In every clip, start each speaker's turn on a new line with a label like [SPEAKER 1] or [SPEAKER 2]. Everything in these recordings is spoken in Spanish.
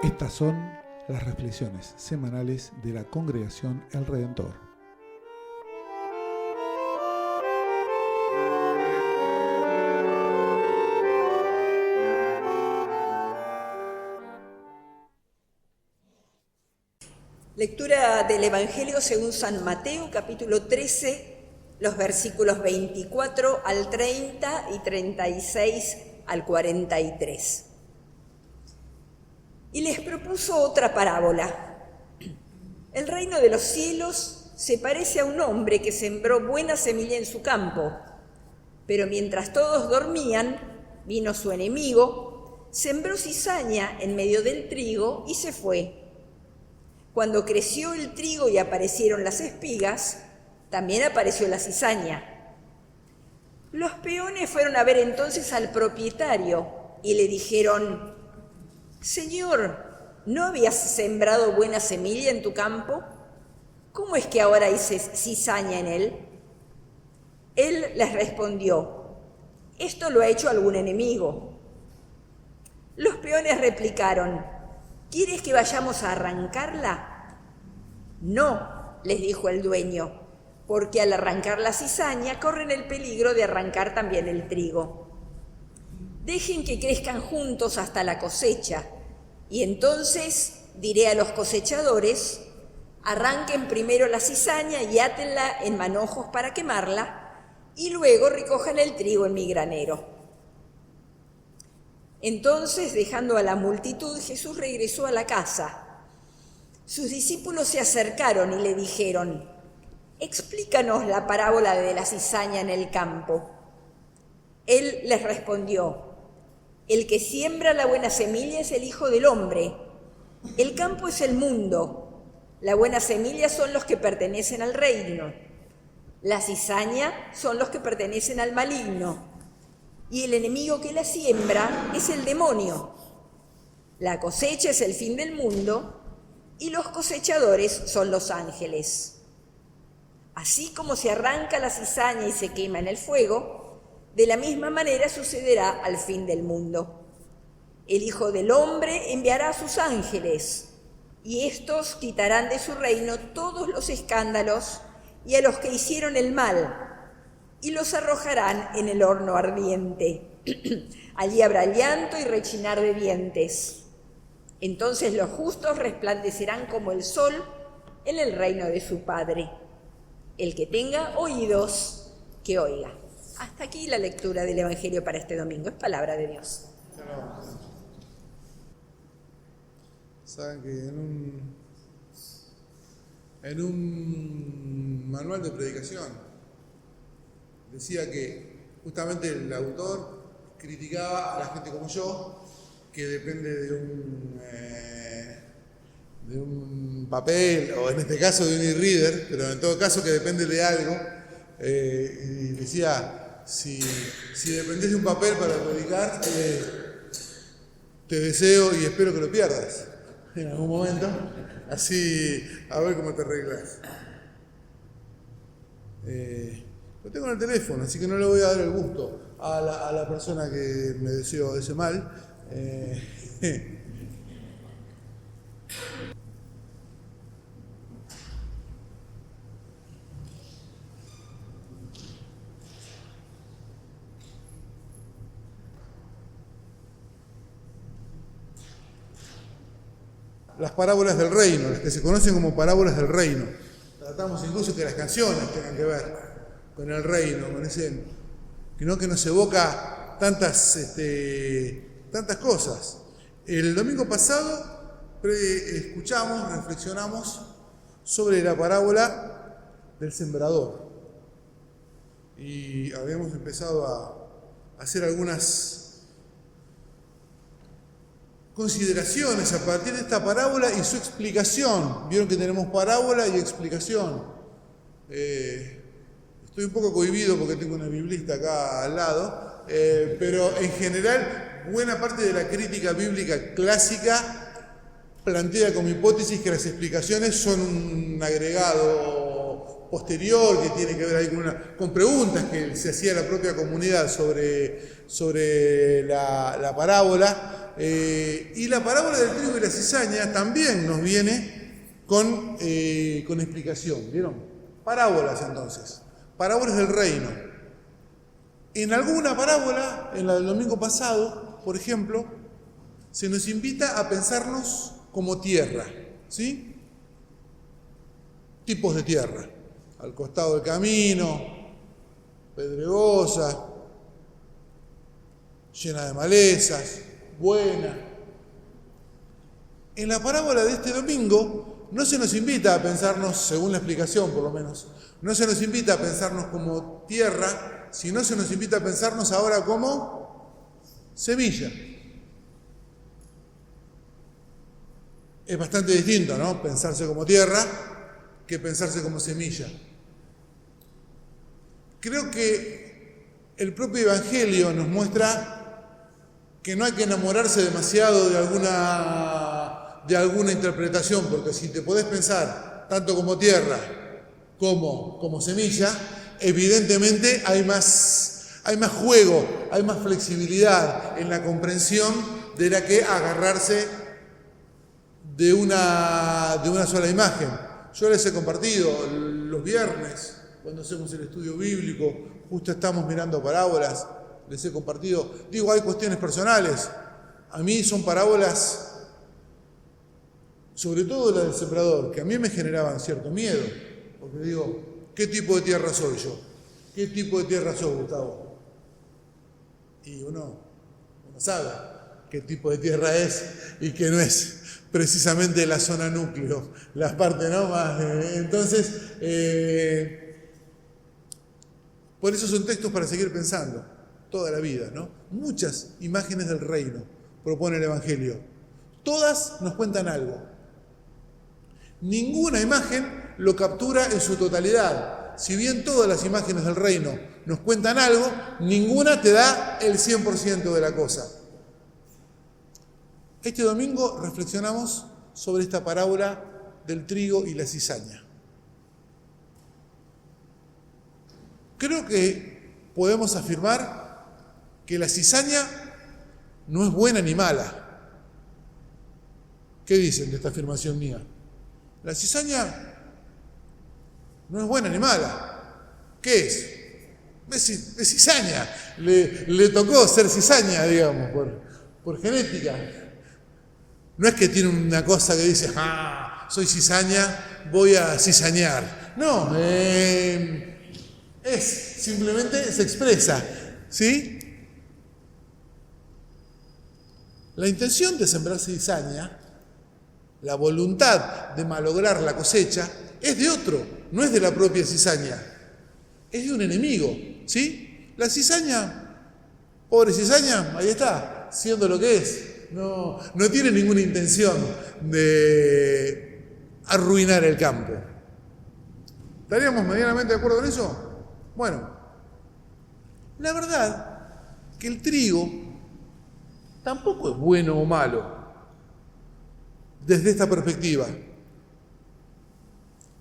[SPEAKER 1] Estas son las reflexiones semanales de la Congregación El Redentor.
[SPEAKER 2] Lectura del Evangelio según San Mateo, capítulo 13, los versículos 24 al 30 y 36 al 43. Y les propuso otra parábola. El reino de los cielos se parece a un hombre que sembró buena semilla en su campo, pero mientras todos dormían, vino su enemigo, sembró cizaña en medio del trigo y se fue. Cuando creció el trigo y aparecieron las espigas, también apareció la cizaña. Los peones fueron a ver entonces al propietario y le dijeron: «Señor, ¿no habías sembrado buena semilla en tu campo? ¿Cómo es que ahora hay cizaña en él?» Él les respondió: «Esto lo ha hecho algún enemigo». Los peones replicaron: «¿Quieres que vayamos a arrancarla?» «No», les dijo el dueño, «porque al arrancar la cizaña corren el peligro de arrancar también el trigo. Dejen que crezcan juntos hasta la cosecha, y entonces diré a los cosechadores: arranquen primero la cizaña y átenla en manojos para quemarla, y luego recojan el trigo en mi granero». Entonces, dejando a la multitud, Jesús regresó a la casa. Sus discípulos se acercaron y le dijeron: «Explícanos la parábola de la cizaña en el campo». Él les respondió: «El que siembra la buena semilla es el Hijo del Hombre. El campo es el mundo. La buena semilla son los que pertenecen al reino. La cizaña son los que pertenecen al maligno. Y el enemigo que la siembra es el demonio. La cosecha es el fin del mundo y los cosechadores son los ángeles. Así como se arranca la cizaña y se quema en el fuego, de la misma manera sucederá al fin del mundo. El Hijo del Hombre enviará a sus ángeles, y estos quitarán de su reino todos los escándalos y a los que hicieron el mal, y los arrojarán en el horno ardiente. Allí habrá llanto y rechinar de dientes. Entonces los justos resplandecerán como el sol en el reino de su Padre. El que tenga oídos, que oiga». Hasta aquí la lectura del Evangelio para este domingo. Es palabra de Dios.
[SPEAKER 3] Saben que en un manual de predicación decía que justamente el autor criticaba a la gente como yo, que depende de un papel, o en este caso de un e-reader, pero en todo caso que depende de algo, y decía: si dependés de un papel para predicar, te deseo y espero que lo pierdas en algún momento, así a ver cómo te arreglas. Lo tengo en el teléfono, así que no le voy a dar el gusto a la persona que me deseó ese mal. Las parábolas del reino, las que se conocen como parábolas del reino. Tratamos incluso que las canciones tengan que ver con el reino, con ese, que nos evoca tantas cosas. El domingo pasado reflexionamos sobre la parábola del sembrador. Y habíamos empezado a hacer algunas consideraciones a partir de esta parábola y su explicación. Vieron que tenemos parábola y explicación. Estoy un poco cohibido porque tengo una biblista acá al lado, pero en general buena parte de la crítica bíblica clásica plantea como hipótesis que las explicaciones son un agregado posterior que tiene que ver ahí con preguntas que se hacía la propia comunidad sobre la parábola. Y la parábola del trigo y la cizaña también nos viene con explicación, ¿vieron? Parábolas entonces, parábolas del reino. En alguna parábola, en la del domingo pasado, por ejemplo, se nos invita a pensarnos como tierra, ¿sí? Tipos de tierra, al costado del camino, pedregosa, llena de malezas, buena. En la parábola de este domingo no se nos invita a pensarnos, según la explicación por lo menos, no se nos invita a pensarnos como tierra, sino se nos invita a pensarnos ahora como semilla. Es bastante distinto, ¿no? Pensarse como tierra que pensarse como semilla. Creo que el propio Evangelio nos muestra que no hay que enamorarse demasiado de alguna interpretación, porque si te podés pensar tanto como tierra como semilla, evidentemente hay más juego, hay más flexibilidad en la comprensión de la que agarrarse de una sola imagen. Yo les he compartido los viernes, cuando hacemos el estudio bíblico, justo estamos mirando parábolas, les he compartido, hay cuestiones personales. A mí son parábolas, sobre todo la del sembrador, que a mí me generaban cierto miedo, porque digo, ¿qué tipo de tierra soy yo? ¿Qué tipo de tierra soy, Gustavo? Y uno sabe qué tipo de tierra es y qué no es precisamente la zona núcleo, la parte no más. Entonces, por eso son textos para seguir pensando toda la vida, ¿no? Muchas imágenes del reino propone el Evangelio. Todas nos cuentan algo. Ninguna imagen lo captura en su totalidad. Si bien todas las imágenes del reino nos cuentan algo, ninguna te da el 100% de la cosa. Este domingo reflexionamos sobre esta parábola del trigo y la cizaña. Creo que podemos afirmar que la cizaña no es buena ni mala. ¿Qué dicen de esta afirmación mía? La cizaña no es buena ni mala. ¿Qué es? Es cizaña. Le tocó ser cizaña, digamos, por genética. No es que tiene una cosa que dice, soy cizaña, voy a cizañar. No, simplemente se expresa, ¿sí? La intención de sembrar cizaña, la voluntad de malograr la cosecha, es de otro, no es de la propia cizaña, es de un enemigo, ¿sí? La cizaña, pobre cizaña, ahí está, siendo lo que es. No tiene ninguna intención de arruinar el campo. ¿Estaríamos medianamente de acuerdo con eso? Bueno, la verdad que el trigo tampoco es bueno o malo desde esta perspectiva.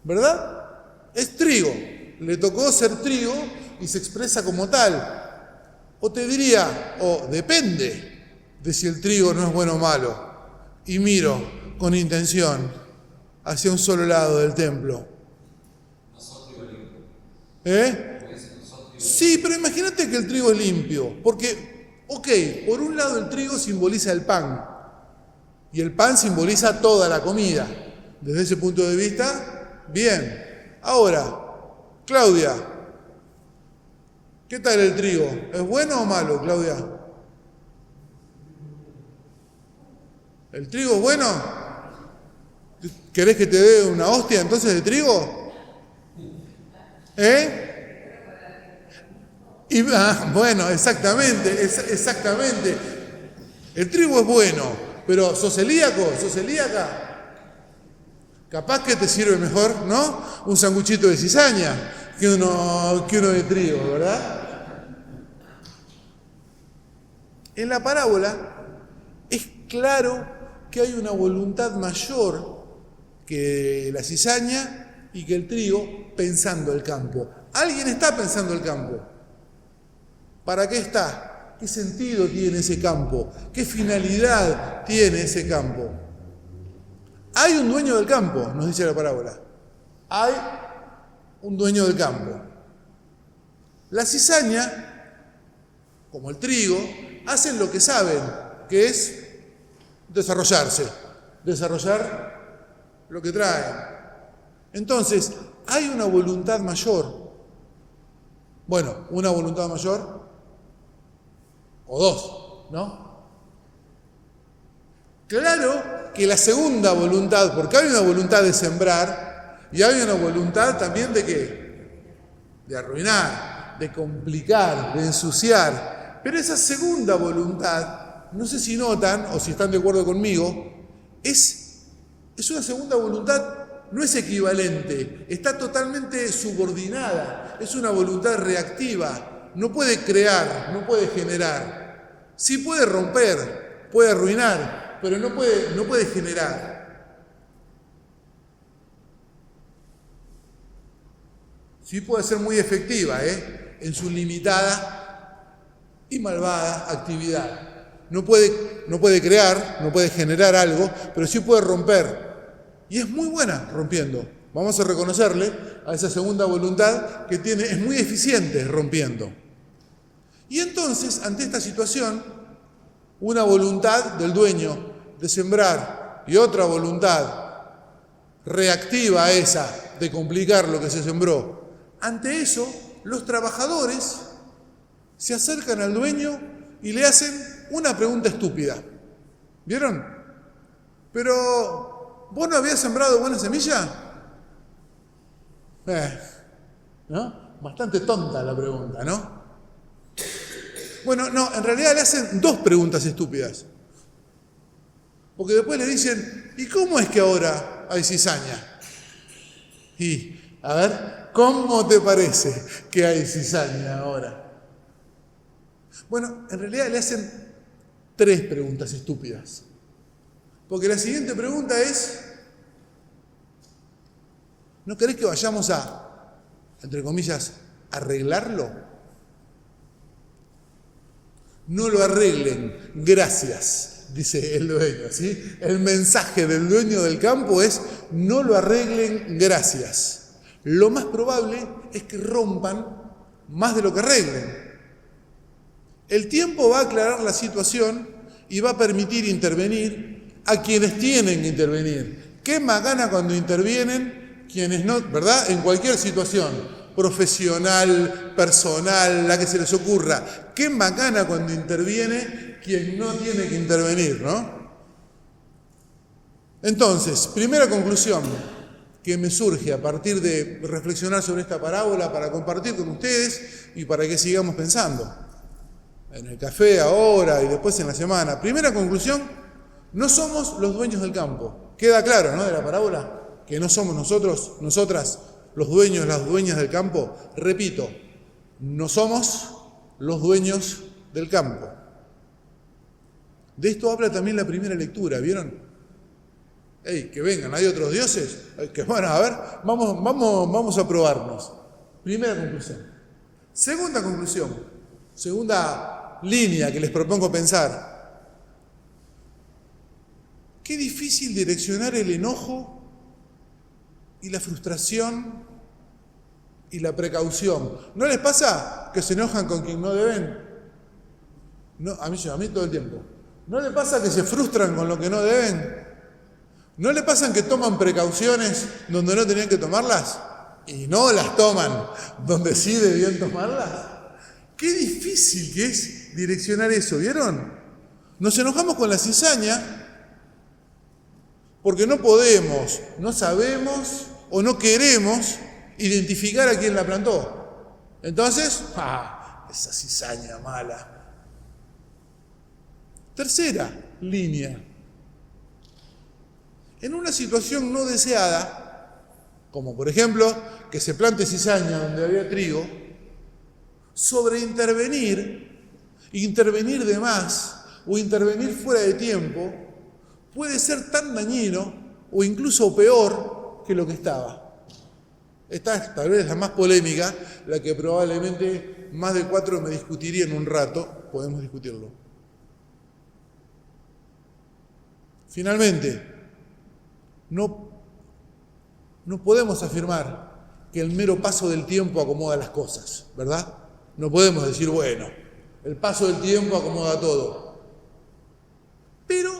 [SPEAKER 3] ¿Verdad? Es trigo. Le tocó ser trigo y se expresa como tal. O te diría, depende de si el trigo no es bueno o malo, y miro con intención hacia un solo lado del templo. Sí, pero imagínate que el trigo es limpio, porque, por un lado el trigo simboliza el pan, y el pan simboliza toda la comida. Desde ese punto de vista, bien. Ahora, Claudia, ¿qué tal el trigo? ¿Es bueno o malo, Claudia? ¿El trigo es bueno? ¿Querés que te dé una hostia entonces de trigo? Bueno, exactamente. El trigo es bueno, pero ¿sos celíaco? ¿Sos celíaca? Capaz que te sirve mejor, ¿no? Un sanguchito de cizaña que uno de trigo, ¿verdad? En la parábola es claro que hay una voluntad mayor que la cizaña y que el trigo pensando el campo. Alguien está pensando el campo. ¿Para qué está? ¿Qué sentido tiene ese campo? ¿Qué finalidad tiene ese campo? Hay un dueño del campo, nos dice la parábola. Hay un dueño del campo. La cizaña, como el trigo, hacen lo que saben, que es desarrollarse, desarrollar lo que traen. Entonces, hay una voluntad mayor. Bueno, una voluntad mayor o dos, ¿no? Claro que la segunda voluntad, porque hay una voluntad de sembrar y hay una voluntad también de ¿qué? De arruinar, de complicar, de ensuciar. Pero esa segunda voluntad, no sé si notan o si están de acuerdo conmigo, es una segunda voluntad, no es equivalente, está totalmente subordinada, es una voluntad reactiva, no puede crear, no puede generar. Sí puede romper, puede arruinar, pero no puede generar. Sí puede ser muy efectiva, en su limitada y malvada actividad. No puede crear, no puede generar algo, pero sí puede romper. Y es muy buena rompiendo. Vamos a reconocerle a esa segunda voluntad que tiene, es muy eficiente rompiendo. Y entonces, ante esta situación, una voluntad del dueño de sembrar y otra voluntad reactiva a esa de complicar lo que se sembró. Ante eso, los trabajadores se acercan al dueño y le hacen una pregunta estúpida. ¿Vieron? Pero, ¿vos no habías sembrado buena semilla? ¿No? Bastante tonta la pregunta, ¿no? Bueno, no, en realidad le hacen dos preguntas estúpidas. Porque después le dicen, ¿y cómo es que ahora hay cizaña? Y, a ver, ¿cómo te parece que hay cizaña ahora? Bueno, en realidad le hacen tres preguntas estúpidas. Porque la siguiente pregunta es, ¿no querés que vayamos a, entre comillas, arreglarlo? No lo arreglen, gracias, dice el dueño, ¿sí? El mensaje del dueño del campo es, no lo arreglen, gracias. Lo más probable es que rompan más de lo que arreglen. El tiempo va a aclarar la situación y va a permitir intervenir a quienes tienen que intervenir. ¿Qué más gana cuando intervienen quienes no, verdad? En cualquier situación, profesional, personal, la que se les ocurra. Qué macana cuando interviene quien no tiene que intervenir, ¿no? Entonces, primera conclusión que me surge a partir de reflexionar sobre esta parábola para compartir con ustedes y para que sigamos pensando. En el café ahora y después en la semana. Primera conclusión, no somos los dueños del campo. Queda claro, ¿no? De la parábola, que no somos nosotros, nosotras, los dueños, las dueñas del campo. Repito, no somos los dueños del campo. De esto habla también la primera lectura, ¿vieron? ¡Ey, que vengan! ¿Hay otros dioses? Que bueno, a ver, vamos a probarnos. Primera conclusión. Segunda conclusión, segunda línea que les propongo pensar. Qué difícil direccionar el enojo y la frustración y la precaución. ¿No les pasa que se enojan con quien no deben? No, a mí todo el tiempo. ¿No les pasa que se frustran con lo que no deben? ¿No les pasa que toman precauciones donde no tenían que tomarlas? Y no las toman donde sí debían tomarlas. Qué difícil que es direccionar eso, ¿vieron? Nos enojamos con la cizaña porque no podemos, no sabemos o no queremos identificar a quién la plantó. Entonces, esa cizaña mala. Tercera línea. En una situación no deseada, como por ejemplo que se plante cizaña donde había trigo, sobreintervenir, intervenir de más o intervenir fuera de tiempo puede ser tan dañino o incluso peor que lo que estaba. Esta es tal vez la más polémica, la que probablemente más de 4 me discutirían un rato. Podemos discutirlo. Finalmente, no podemos afirmar que el mero paso del tiempo acomoda las cosas, ¿verdad? No podemos decir, bueno, el paso del tiempo acomoda todo. Pero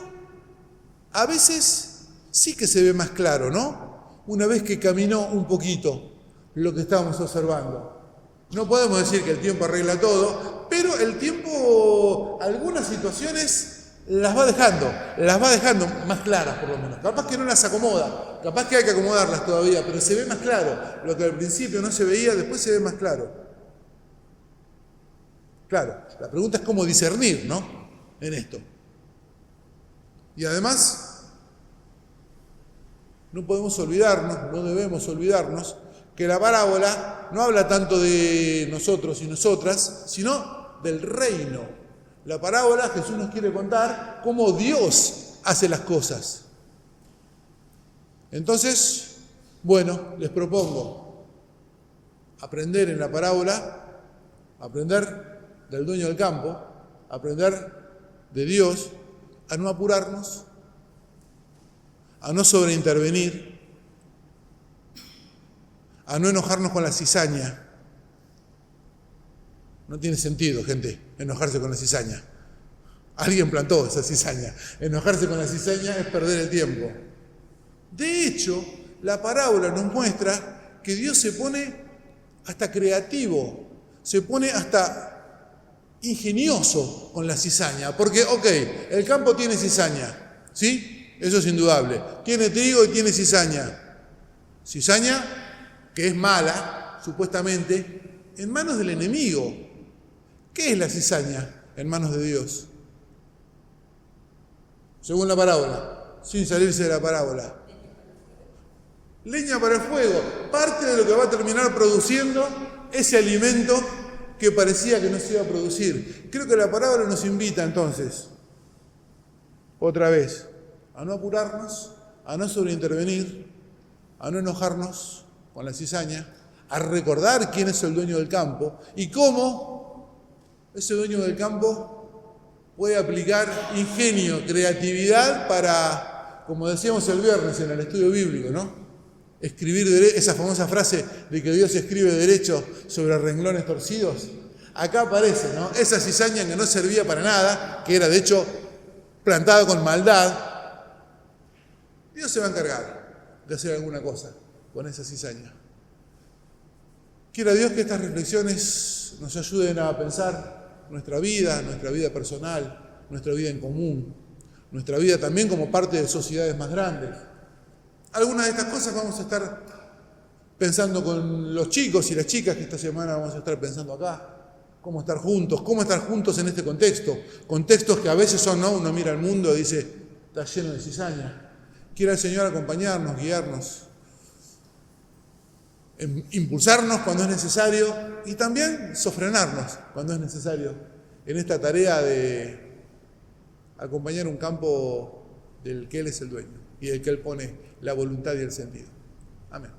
[SPEAKER 3] a veces sí que se ve más claro, ¿no? Una vez que caminó un poquito lo que estábamos observando. No podemos decir que el tiempo arregla todo, pero el tiempo, algunas situaciones las va dejando más claras por lo menos. Capaz que no las acomoda, capaz que hay que acomodarlas todavía, pero se ve más claro. Lo que al principio no se veía, después se ve más claro. Claro, la pregunta es cómo discernir, ¿no? En esto. Y además, no podemos olvidarnos, no debemos olvidarnos, que la parábola no habla tanto de nosotros y nosotras, sino del reino. La parábola, Jesús nos quiere contar cómo Dios hace las cosas. Entonces, bueno, les propongo aprender en la parábola, aprender del dueño del campo, aprender de Dios, a no apurarnos, a no sobreintervenir, a no enojarnos con la cizaña. No tiene sentido, gente, enojarse con la cizaña. Alguien plantó esa cizaña. Enojarse con la cizaña es perder el tiempo. De hecho, la parábola nos muestra que Dios se pone hasta creativo, se pone hasta ingenioso con la cizaña. Porque, el campo tiene cizaña, ¿sí? Eso es indudable. Tiene trigo y tiene cizaña. Cizaña que es mala, supuestamente, en manos del enemigo. ¿Qué es la cizaña en manos de Dios? Según la parábola, sin salirse de la parábola. Leña para el fuego, parte de lo que va a terminar produciendo ese alimento que parecía que no se iba a producir. Creo que la parábola nos invita entonces, otra vez, a no apurarnos, a no sobreintervenir, a no enojarnos con la cizaña, a recordar quién es el dueño del campo y cómo ese dueño del campo puede aplicar ingenio, creatividad para, como decíamos el viernes en el estudio bíblico, ¿no? Escribir esa famosa frase de que Dios escribe derecho sobre renglones torcidos. Acá aparece, ¿no? Esa cizaña que no servía para nada, que era de hecho plantada con maldad. Dios se va a encargar de hacer alguna cosa con esa cizaña. Quiera Dios que estas reflexiones nos ayuden a pensar nuestra vida personal, nuestra vida en común, nuestra vida también como parte de sociedades más grandes. Algunas de estas cosas vamos a estar pensando con los chicos y las chicas que esta semana vamos a estar pensando acá. Cómo estar juntos en este contexto. Contextos que a veces son, ¿no? Uno mira al mundo y dice, está lleno de cizaña. Quiera el Señor acompañarnos, guiarnos, impulsarnos cuando es necesario y también sofrenarnos cuando es necesario en esta tarea de acompañar un campo del que Él es el dueño y del que Él pone la voluntad y el sentido. Amén.